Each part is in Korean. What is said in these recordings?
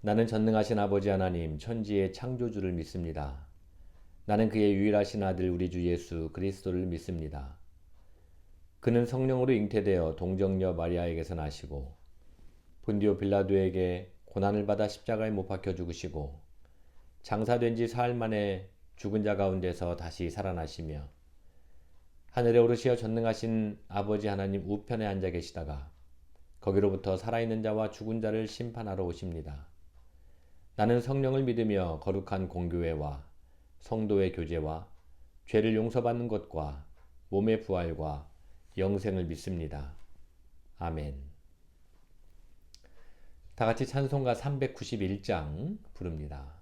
나는 전능하신 아버지 하나님, 천지의 창조주를 믿습니다. 나는 그의 유일하신 아들 우리 주 예수 그리스도를 믿습니다. 그는 성령으로 잉태되어 동정녀 마리아에게서 나시고 본디오 빌라도에게 고난을 받아 십자가에 못 박혀 죽으시고 장사된 지 사흘 만에 죽은 자 가운데서 다시 살아나시며 하늘에 오르시어 전능하신 아버지 하나님 우편에 앉아 계시다가 거기로부터 살아있는 자와 죽은 자를 심판하러 오십니다. 나는 성령을 믿으며 거룩한 공교회와 성도의 교제와 죄를 용서받는 것과 몸의 부활과 영생을 믿습니다. 아멘. 다 같이 찬송가 391장 부릅니다.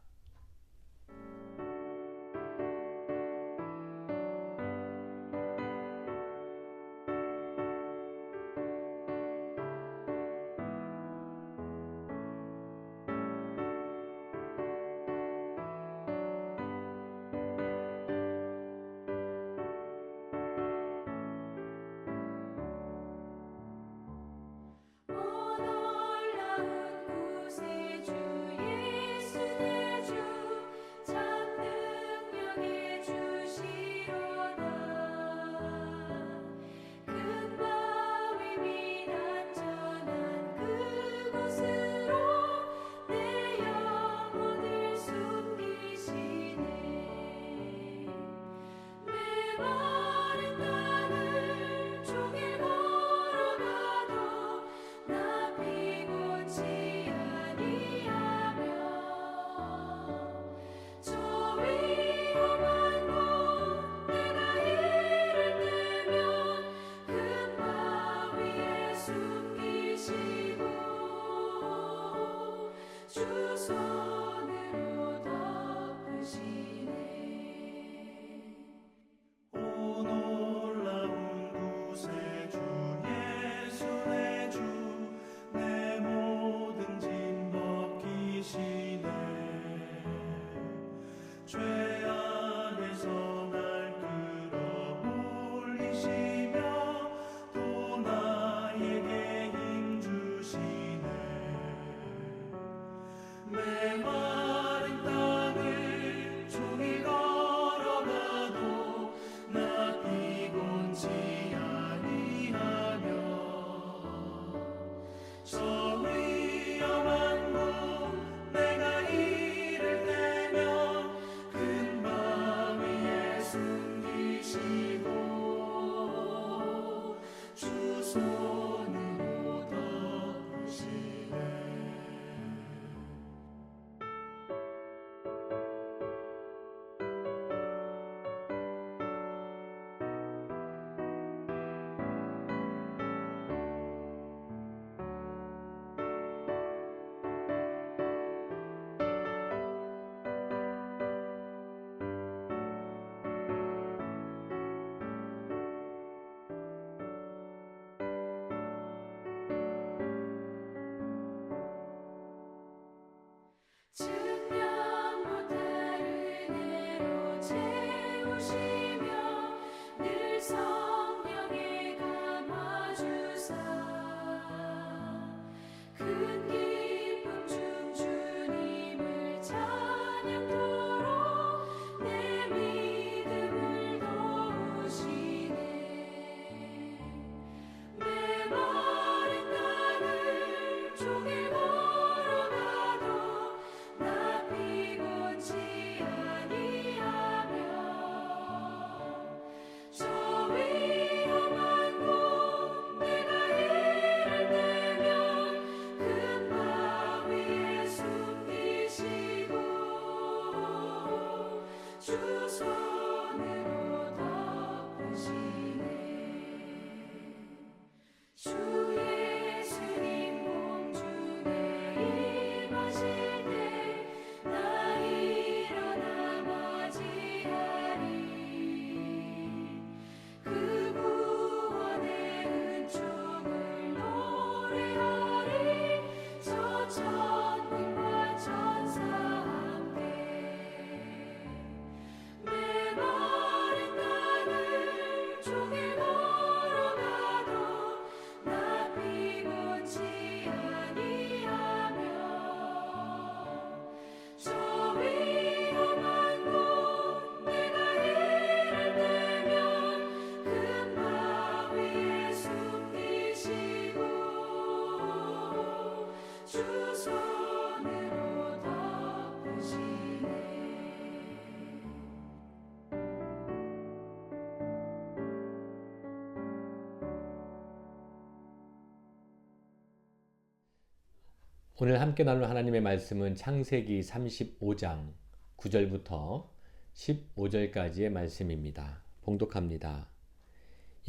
오늘 함께 나눌 하나님의 말씀은 창세기 35장 9절부터 15절까지의 말씀입니다. 봉독합니다.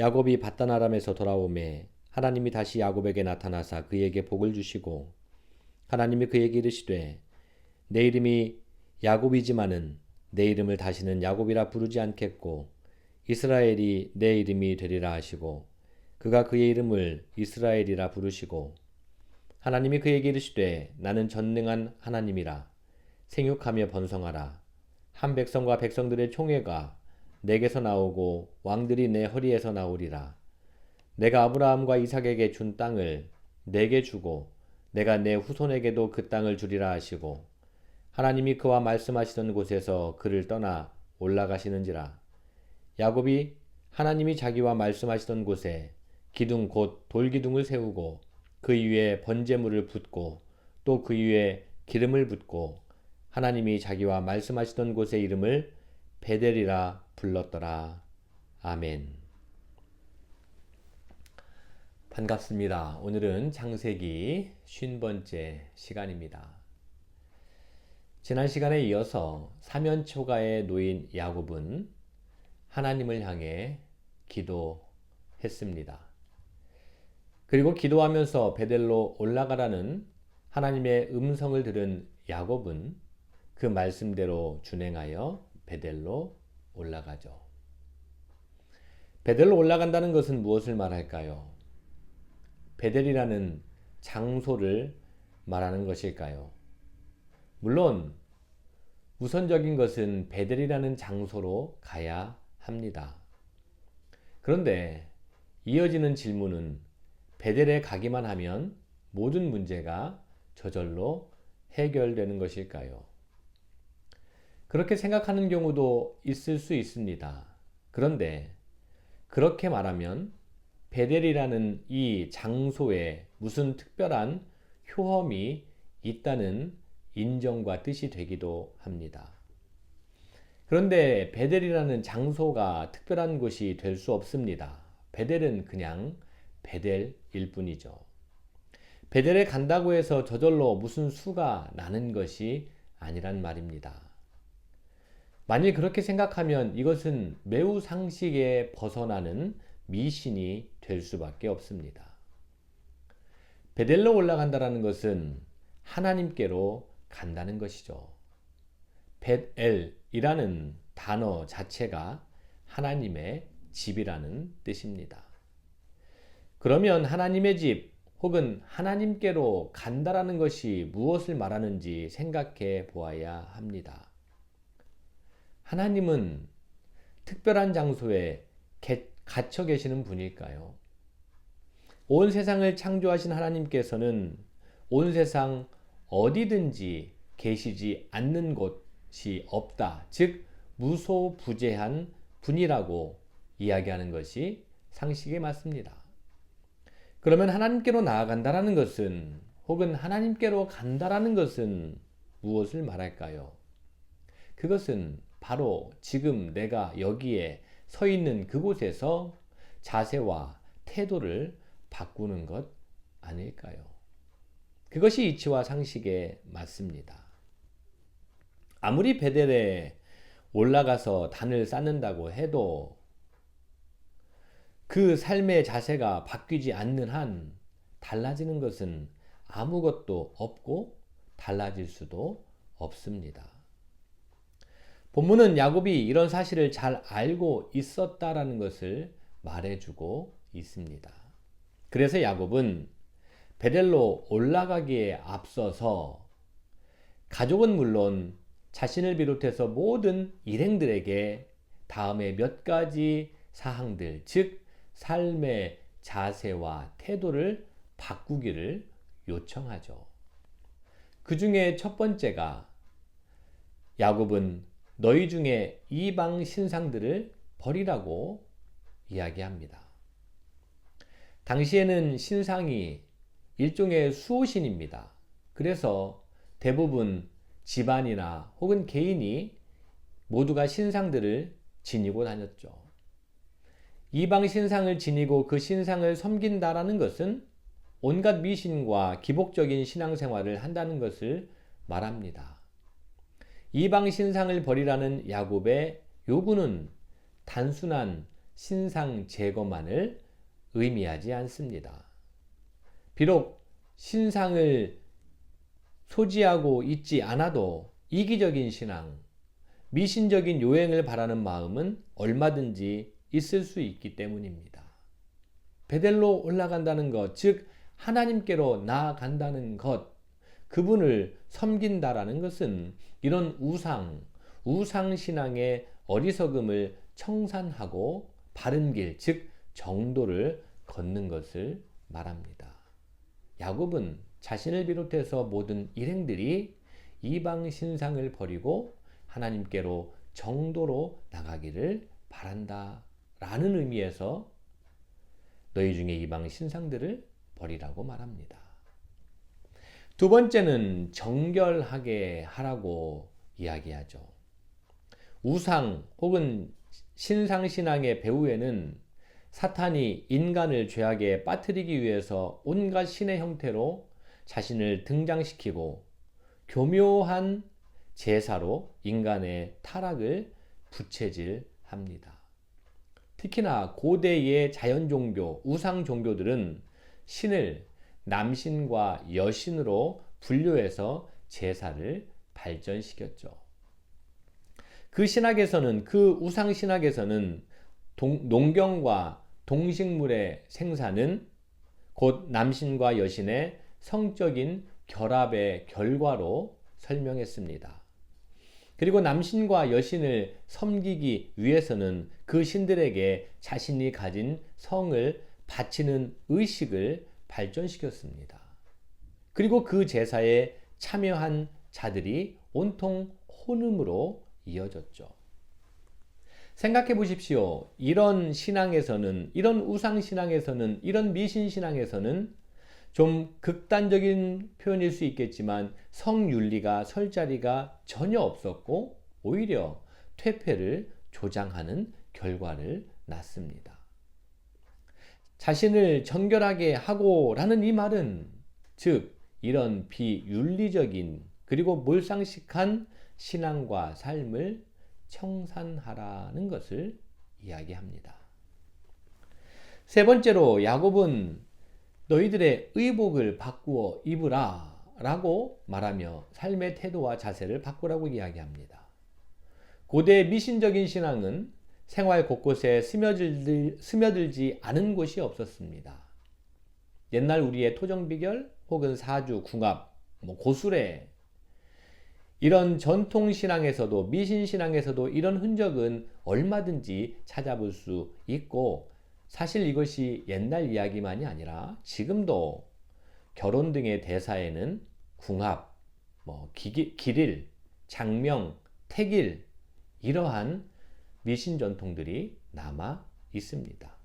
야곱이 밧단 아람에서 돌아오매 하나님이 다시 야곱에게 나타나사 그에게 복을 주시고 하나님이 그에게 이르시되 내 이름이 야곱이지만은 내 이름을 다시는 야곱이라 부르지 않겠고 이스라엘이 내 이름이 되리라 하시고 그가 그의 이름을 이스라엘이라 부르시고 하나님이 그에게 이르시되 나는 전능한 하나님이라 생육하며 번성하라 한 백성과 백성들의 총회가 내게서 나오고 왕들이 내 허리에서 나오리라 내가 아브라함과 이삭에게 준 땅을 내게 주고 내가 내 후손에게도 그 땅을 주리라 하시고 하나님이 그와 말씀하시던 곳에서 그를 떠나 올라가시는지라 야곱이 하나님이 자기와 말씀하시던 곳에 기둥 곧 돌기둥을 세우고 그 위에 번제물을 붓고 또 그 위에 기름을 붓고 하나님이 자기와 말씀하시던 곳의 이름을 베델이라 불렀더라. 아멘. 반갑습니다. 오늘은 창세기 50번째 시간입니다. 지난 시간에 이어서 사면초가에 놓인 야곱은 하나님을 향해 기도했습니다. 그리고 기도하면서 베델로 올라가라는 하나님의 음성을 들은 야곱은 그 말씀대로 준행하여 베델로 올라가죠. 베델로 올라간다는 것은 무엇을 말할까요? 베델이라는 장소를 말하는 것일까요? 물론 우선적인 것은 베델이라는 장소로 가야 합니다. 그런데 이어지는 질문은 베델에 가기만 하면 모든 문제가 저절로 해결되는 것일까요? 그렇게 생각하는 경우도 있을 수 있습니다. 그런데 그렇게 말하면 베델이라는 이 장소에 무슨 특별한 효험이 있다는 인정과 뜻이 되기도 합니다. 그런데 베델이라는 장소가 특별한 곳이 될 수 없습니다. 베델은 그냥 베델일 뿐이죠. 베델에 간다고 해서 저절로 무슨 수가 나는 것이 아니란 말입니다. 만일 그렇게 생각하면 이것은 매우 상식에 벗어나는 미신이 될 수밖에 없습니다. 베델로 올라간다는 것은 하나님께로 간다는 것이죠. 벳엘이라는 단어 자체가 하나님의 집이라는 뜻입니다. 그러면 하나님의 집 혹은 하나님께로 간다라는 것이 무엇을 말하는지 생각해 보아야 합니다. 하나님은 특별한 장소에 갇혀 계시는 분일까요? 온 세상을 창조하신 하나님께서는 온 세상 어디든지 계시지 않는 곳이 없다. 즉 무소부재한 분이라고 이야기하는 것이 상식에 맞습니다. 그러면 하나님께로 나아간다라는 것은 혹은 하나님께로 간다라는 것은 무엇을 말할까요? 그것은 바로 지금 내가 여기에 서 있는 그곳에서 자세와 태도를 바꾸는 것 아닐까요? 그것이 이치와 상식에 맞습니다. 아무리 베델에 올라가서 단을 쌓는다고 해도 그 삶의 자세가 바뀌지 않는 한 달라지는 것은 아무것도 없고 달라질 수도 없습니다. 본문은 야곱이 이런 사실을 잘 알고 있었다라는 것을 말해주고 있습니다. 그래서 야곱은 베델로 올라가기에 앞서서 가족은 물론 자신을 비롯해서 모든 일행들에게 다음에 몇 가지 사항들, 즉 삶의 자세와 태도를 바꾸기를 요청하죠. 그 중에 첫 번째가 야곱은 너희 중에 이방 신상들을 버리라고 이야기합니다. 당시에는 신상이 일종의 수호신입니다. 그래서 대부분 집안이나 혹은 개인이 모두가 신상들을 지니고 다녔죠. 이방 신상을 지니고 그 신상을 섬긴다라는 것은 온갖 미신과 기복적인 신앙생활을 한다는 것을 말합니다. 이방 신상을 버리라는 야곱의 요구는 단순한 신상 제거만을 의미하지 않습니다. 비록 신상을 소지하고 있지 않아도 이기적인 신앙, 미신적인 요행을 바라는 마음은 얼마든지 있을 수 있기 때문입니다. 베델로 올라간다는 것, 즉 하나님께로 나아간다는 것, 그분을 섬긴다라는 것은 이런 우상신앙의 어리석음을 청산하고 바른 길, 즉 정도를 걷는 것을 말합니다. 야곱은 자신을 비롯해서 모든 일행들이 이방 신상을 버리고 하나님께로 정도로 나가기를 바란다 라는 의미에서 너희 중에 이방 신상들을 버리라고 말합니다. 두 번째는 정결하게 하라고 이야기하죠. 우상 혹은 신상신앙의 배후에는 사탄이 인간을 죄악에 빠뜨리기 위해서 온갖 신의 형태로 자신을 등장시키고 교묘한 제사로 인간의 타락을 부채질합니다. 특히나 고대의 자연종교, 우상종교들은 신을 남신과 여신으로 분류해서 제사를 발전시켰죠. 그 신학에서는, 그 우상신학에서는 농경과 동식물의 생산은 곧 남신과 여신의 성적인 결합의 결과로 설명했습니다. 그리고 남신과 여신을 섬기기 위해서는 그 신들에게 자신이 가진 성을 바치는 의식을 발전시켰습니다. 그리고 그 제사에 참여한 자들이 온통 혼음으로 이어졌죠. 생각해 보십시오. 이런 신앙에서는, 이런 우상신앙에서는, 이런 미신신앙에서는 좀 극단적인 표현일 수 있겠지만 성윤리가 설 자리가 전혀 없었고 오히려 퇴폐를 조장하는 결과를 낳습니다. 자신을 정결하게 하고라는 이 말은 즉 이런 비윤리적인 그리고 몰상식한 신앙과 삶을 청산하라는 것을 이야기합니다. 세 번째로 야곱은 너희들의 의복을 바꾸어 입으라 라고 말하며 삶의 태도와 자세를 바꾸라고 이야기합니다. 고대 미신적인 신앙은 생활 곳곳에 스며들지 않은 곳이 없었습니다. 옛날 우리의 토정비결 혹은 사주, 궁합, 고수례 이런 전통신앙에서도 미신신앙에서도 이런 흔적은 얼마든지 찾아볼 수 있고 사실 이것이 옛날 이야기만이 아니라 지금도 결혼 등의 대사에는 궁합, 기릴, 장명, 택일 이러한 미신 전통들이 남아 있습니다.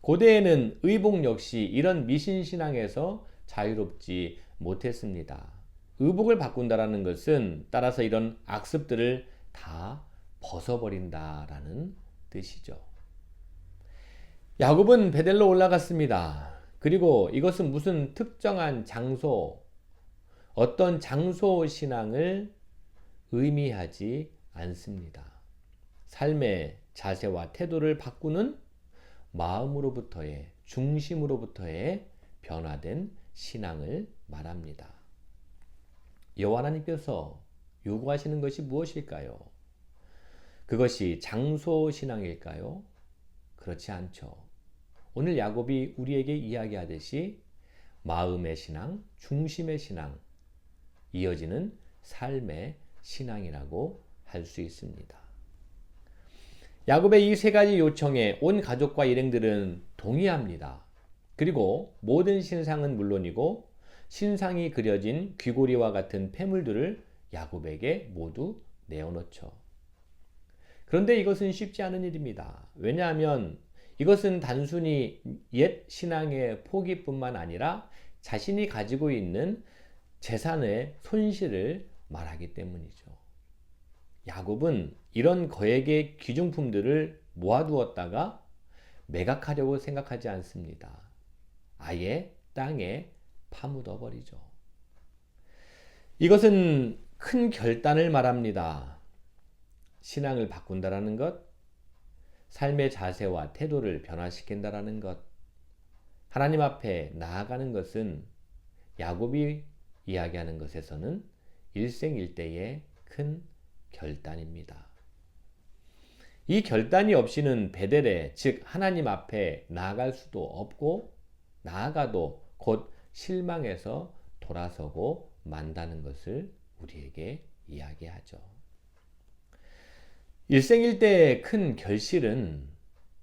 고대에는 의복 역시 이런 미신 신앙에서 자유롭지 못했습니다. 의복을 바꾼다라는 것은 따라서 이런 악습들을 다 벗어버린다라는 뜻이죠. 야곱은 베델로 올라갔습니다. 그리고 이것은 무슨 특정한 장소, 어떤 장소 신앙을 의미하지 않습니다. 삶의 자세와 태도를 바꾸는 마음으로부터의, 중심으로부터의 변화된 신앙을 말합니다. 여호와 하나님께서 요구하시는 것이 무엇일까요? 그것이 장소 신앙일까요? 그렇지 않죠. 오늘 야곱이 우리에게 이야기하듯이 마음의 신앙, 중심의 신앙, 이어지는 삶의 신앙이라고 할 수 있습니다. 야곱의 이 세 가지 요청에 온 가족과 일행들은 동의합니다. 그리고 모든 신상은 물론이고 신상이 그려진 귀고리와 같은 폐물들을 야곱에게 모두 내어놓죠. 그런데 이것은 쉽지 않은 일입니다. 왜냐하면 이것은 단순히 옛 신앙의 포기뿐만 아니라 자신이 가지고 있는 재산의 손실을 말하기 때문이죠. 야곱은 이런 거액의 귀중품들을 모아두었다가 매각하려고 생각하지 않습니다. 아예 땅에 파묻어 버리죠. 이것은 큰 결단을 말합니다. 신앙을 바꾼다라는 것, 삶의 자세와 태도를 변화시킨다라는 것, 하나님 앞에 나아가는 것은 야곱이 이야기하는 것에서는 일생일대의 큰 결단입니다. 이 결단이 없이는 베델에, 즉 하나님 앞에 나아갈 수도 없고 나아가도 곧 실망해서 돌아서고 만다는 것을 우리에게 이야기하죠. 일생일대의 큰 결실은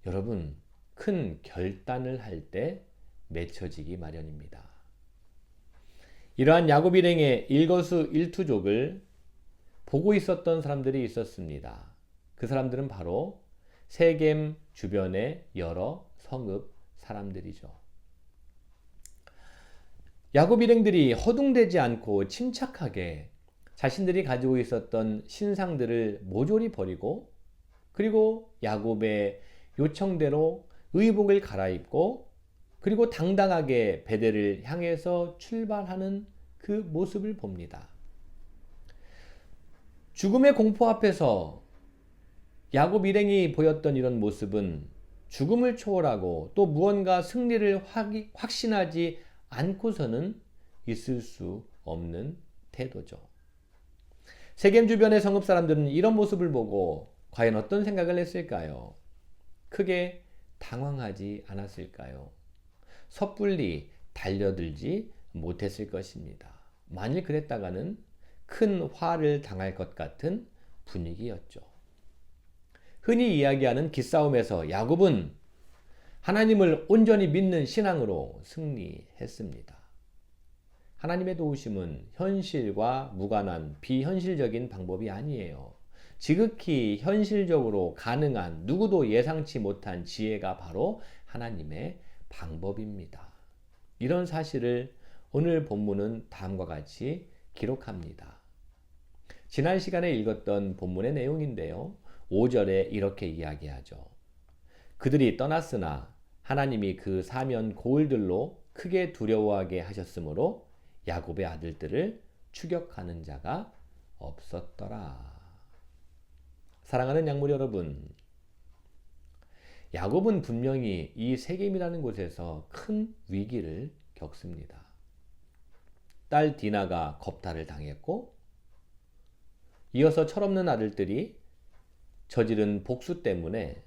여러분 큰 결단을 할 때 맺혀지기 마련입니다. 이러한 야곱 일행의 일거수일투족을 보고 있었던 사람들이 있었습니다. 그 사람들은 바로 세겜 주변의 여러 성읍 사람들이죠. 야곱 일행들이 허둥대지 않고 침착하게 자신들이 가지고 있었던 신상들을 모조리 버리고 그리고 야곱의 요청대로 의복을 갈아입고 그리고 당당하게 베델을 향해서 출발하는 그 모습을 봅니다. 죽음의 공포 앞에서 야곱 일행이 보였던 이런 모습은 죽음을 초월하고 또 무언가 승리를 확신하지 않고서는 있을 수 없는 태도죠. 세겜 주변의 성읍 사람들은 이런 모습을 보고 과연 어떤 생각을 했을까요? 크게 당황하지 않았을까요? 섣불리 달려들지 못했을 것입니다. 만일 그랬다가는 큰 화를 당할 것 같은 분위기였죠. 흔히 이야기하는 기싸움에서 야곱은 하나님을 온전히 믿는 신앙으로 승리했습니다. 하나님의 도우심은 현실과 무관한 비현실적인 방법이 아니에요. 지극히 현실적으로 가능한 누구도 예상치 못한 지혜가 바로 하나님의 방법입니다. 이런 사실을 오늘 본문은 다음과 같이 기록합니다. 지난 시간에 읽었던 본문의 내용인데요. 5절에 이렇게 이야기하죠. 그들이 떠났으나 하나님이 그 사면 고을들로 크게 두려워하게 하셨으므로 야곱의 아들들을 추격하는 자가 없었더라. 사랑하는 양물 여러분, 야곱은 분명히 이 세겜이라는 곳에서 큰 위기를 겪습니다. 딸 디나가 겁탈을 당했고 이어서 철없는 아들들이 저지른 복수 때문에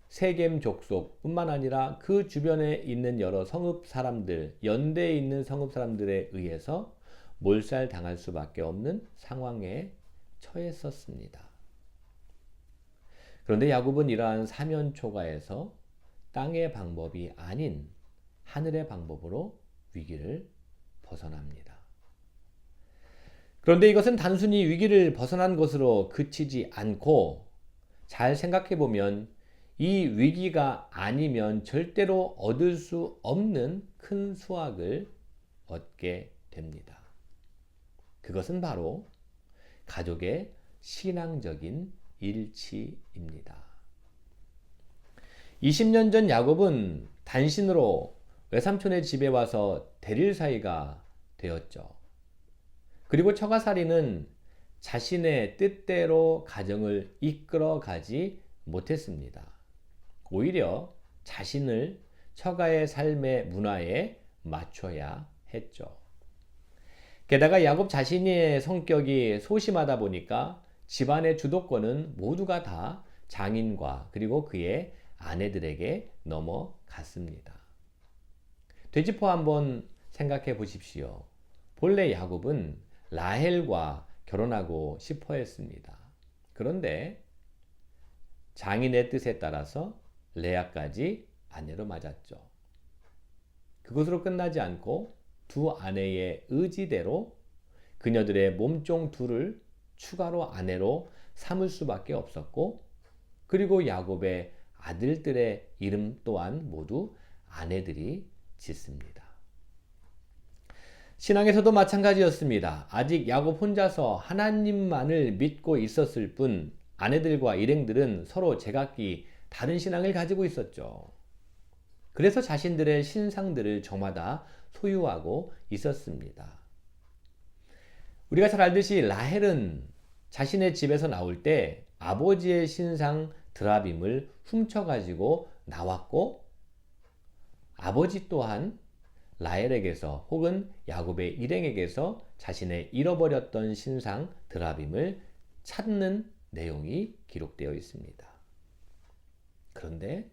세겜 족속뿐만 아니라 그 주변에 있는 여러 성읍 사람들, 연대에 있는 성읍 사람들에 의해서 몰살당할 수밖에 없는 상황에 처했었습니다. 그런데 야곱은 이러한 사면 초가에서 땅의 방법이 아닌 하늘의 방법으로 위기를 벗어납니다. 그런데 이것은 단순히 위기를 벗어난 것으로 그치지 않고 잘 생각해 보면 이 위기가 아니면 절대로 얻을 수 없는 큰 수확을 얻게 됩니다. 그것은 바로 가족의 신앙적인 일치입니다. 20년 전 야곱은 단신으로 외삼촌의 집에 와서 대릴 사이가 되었죠. 그리고 처가살이는 자신의 뜻대로 가정을 이끌어가지 못했습니다. 오히려 자신을 처가의 삶의 문화에 맞춰야 했죠. 게다가 야곱 자신의 성격이 소심하다 보니까 집안의 주도권은 모두가 다 장인과 그리고 그의 아내들에게 넘어갔습니다. 되짚어 한번 생각해 보십시오. 본래 야곱은 라헬과 결혼하고 싶어 했습니다. 그런데 장인의 뜻에 따라서 레아까지 아내로 맞았죠. 그것으로 끝나지 않고 두 아내의 의지대로 그녀들의 몸종 둘을 추가로 아내로 삼을 수밖에 없었고 그리고 야곱의 아들들의 이름 또한 모두 아내들이 짓습니다. 신앙에서도 마찬가지였습니다. 아직 야곱 혼자서 하나님만을 믿고 있었을 뿐 아내들과 일행들은 서로 제각기 다른 신앙을 가지고 있었죠. 그래서 자신들의 신상들을 저마다 소유하고 있었습니다. 우리가 잘 알듯이 라헬은 자신의 집에서 나올 때 아버지의 신상 드라빔을 훔쳐가지고 나왔고, 아버지 또한 라헬에게서 혹은 야곱의 일행에게서 자신의 잃어버렸던 신상 드라빔을 찾는 내용이 기록되어 있습니다. 그런데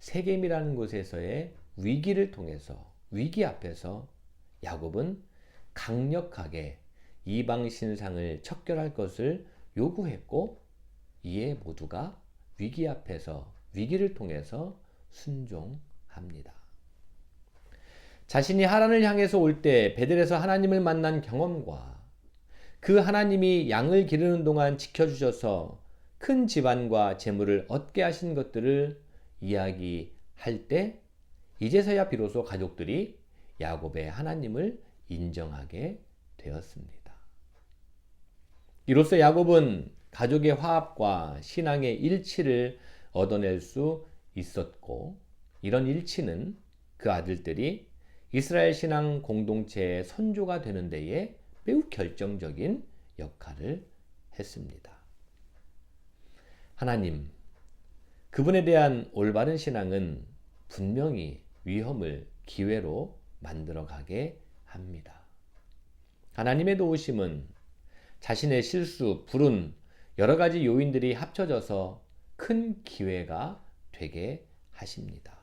세겜이라는 곳에서의 위기를 통해서, 위기 앞에서 야곱은 강력하게 이방 신상을 척결할 것을 요구했고, 이에 모두가 위기 앞에서, 위기를 통해서 순종합니다. 자신이 하란을 향해서 올 때 베델에서 하나님을 만난 경험과 그 하나님이 양을 기르는 동안 지켜주셔서 큰 집안과 재물을 얻게 하신 것들을 이야기할 때 이제서야 비로소 가족들이 야곱의 하나님을 인정하게 되었습니다. 이로써 야곱은 가족의 화합과 신앙의 일치를 얻어낼 수 있었고, 이런 일치는 그 아들들이 이스라엘 신앙 공동체의 선조가 되는 데에 매우 결정적인 역할을 했습니다. 하나님, 그분에 대한 올바른 신앙은 분명히 위험을 기회로 만들어가게 합니다. 하나님의 도우심은 자신의 실수, 불운, 여러 가지 요인들이 합쳐져서 큰 기회가 되게 하십니다.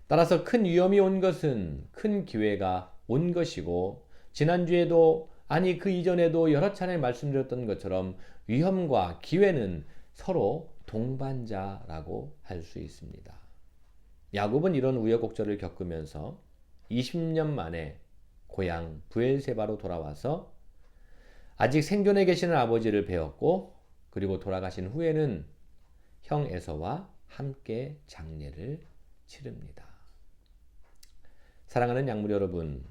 따라서 큰 위험이 온 것은 큰 기회가 온 것이고, 지난주에도 아니 그 이전에도 여러 차례 말씀드렸던 것처럼 위험과 기회는 서로 동반자라고 할 수 있습니다. 야곱은 이런 우여곡절을 겪으면서 20년 만에 고향 브엘세바로 돌아와서 아직 생존해 계시는 아버지를 배웠고, 그리고 돌아가신 후에는 형 에서와 함께 장례를 치릅니다. 사랑하는 양물 여러분,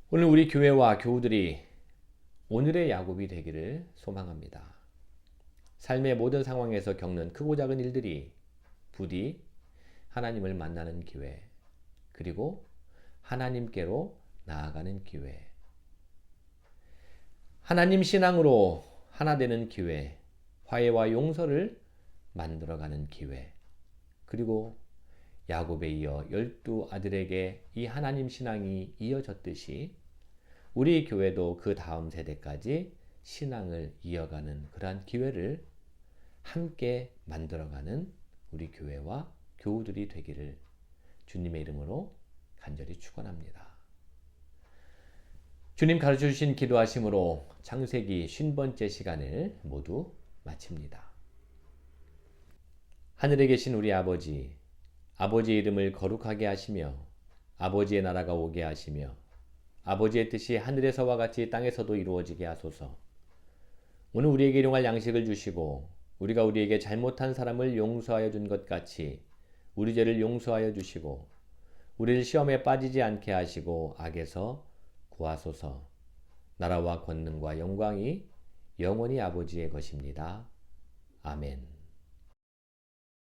오늘 우리 교회와 교우들이 오늘의 야곱이 되기를 소망합니다. 삶의 모든 상황에서 겪는 크고 작은 일들이 부디 하나님을 만나는 기회, 그리고 하나님께로 나아가는 기회, 하나님 신앙으로 하나 되는 기회, 화해와 용서를 만들어가는 기회, 그리고 야곱에 이어 12 아들에게 이 하나님 신앙이 이어졌듯이 우리 교회도 그 다음 세대까지 신앙을 이어가는 그러한 기회를 함께 만들어가는 우리 교회와 교우들이 되기를 주님의 이름으로 간절히 축원합니다. 주님 가르쳐 주신 기도하심으로 창세기 50번째 시간을 모두 마칩니다. 하늘에 계신 우리 아버지, 아버지의 이름을 거룩하게 하시며 아버지의 나라가 오게 하시며 아버지의 뜻이 하늘에서와 같이 땅에서도 이루어지게 하소서. 오늘 우리에게 일용할 양식을 주시고 우리가 우리에게 잘못한 사람을 용서하여 준 것 같이 우리 죄를 용서하여 주시고 우리를 시험에 빠지지 않게 하시고 악에서 구하소서. 나라와 권능과 영광이 영원히 아버지의 것입니다. 아멘.